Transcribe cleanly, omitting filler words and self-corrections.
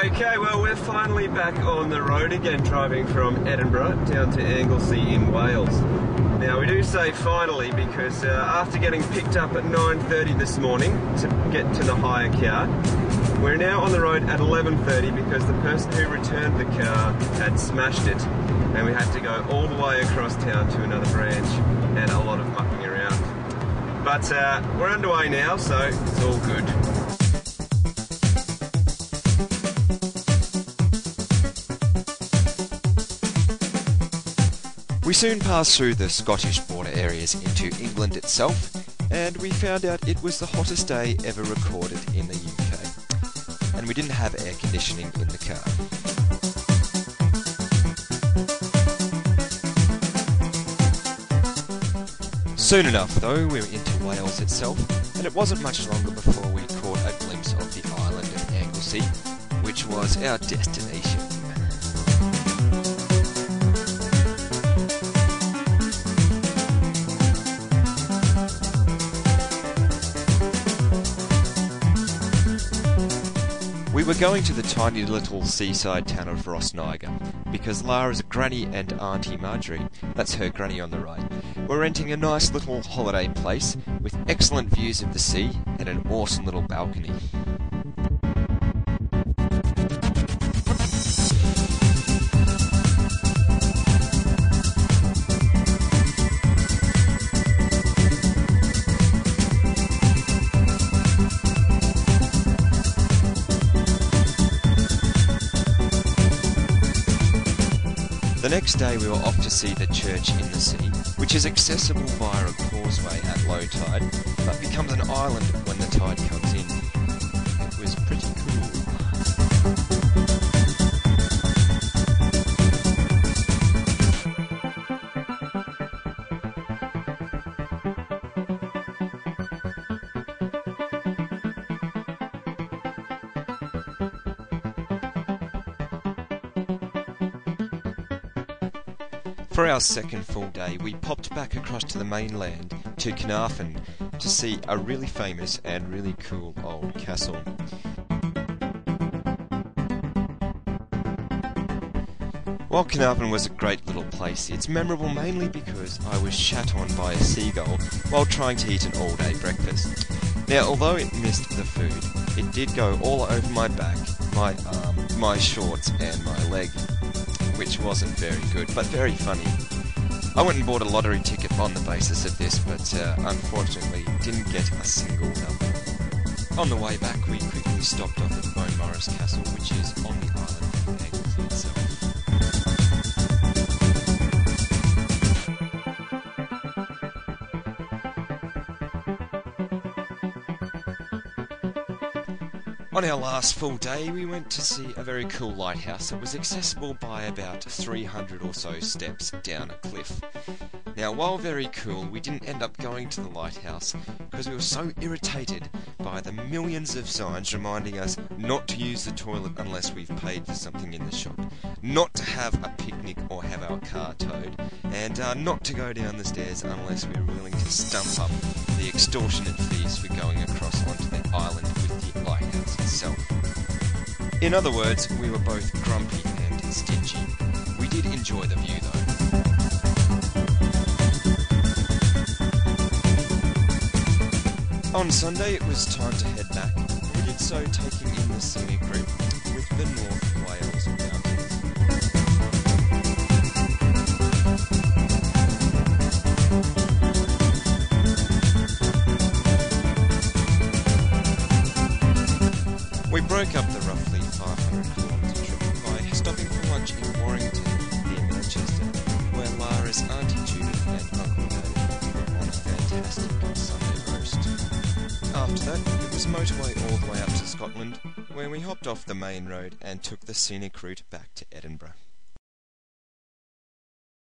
Okay, well, we're finally back on the road again, driving from Edinburgh down to Anglesey in Wales. Now, we do say finally because after getting picked up at 9:30 this morning to get to the hire car, we're now on the road at 11:30 because the person who returned the car had smashed it and we had to go all the way across town to another branch and a lot of mucking around. But we're underway now, so it's all good. We soon passed through the Scottish border areas into England itself, and we found out it was the hottest day ever recorded in the UK. And we didn't have air conditioning in the car. Soon enough, though, we were into Wales itself, and it wasn't much longer before we caught a glimpse of the island of Anglesey, which was our destination. We were going to the tiny little seaside town of Rossniger because Lara's granny and Auntie Marjorie, that's her granny on the right, were renting a nice little holiday place with excellent views of the sea and an awesome little balcony. The next day we were off to see the church in the sea, which is accessible via a causeway at low tide, but becomes an island when the tide comes in. It was pretty cool. For our second full day, we popped back across to the mainland to Carnarvon to see a really famous and really cool old castle. While Carnarvon was a great little place, it's memorable mainly because I was shat on by a seagull while trying to eat an all-day breakfast. Now, although it missed the food, it did go all over my back, my arm, my shorts and my leg, which wasn't very good, but very funny. I went and bought a lottery ticket on the basis of this, but unfortunately didn't get a single number. On the way back, we quickly stopped off at Beaumaris Castle, which is on the island of Anglesey itself. On our last full day, we went to see a very cool lighthouse that was accessible by about 300 or so steps down a cliff. Now, while very cool, we didn't end up going to the lighthouse because we were so irritated by the millions of signs reminding us not to use the toilet unless we've paid for something in the shop, not to have a picnic or have our car towed, and not to go down the stairs unless we were willing to stump up the extortionate fees for going across onto the island with the lighthouse itself. In other words, we were both grumpy and stingy. We did enjoy the view though. On Sunday it was time to head back. We did so taking in the scenic route with the North Wales Mountains. We broke up the roughly 500km trip by stopping for lunch in Warrington near Manchester, where Lara's Auntie Judith and Uncle David were on a fantastic Sunday roast. After that, it was motorway all the way up to Scotland, where we hopped off the main road and took the scenic route back to Edinburgh.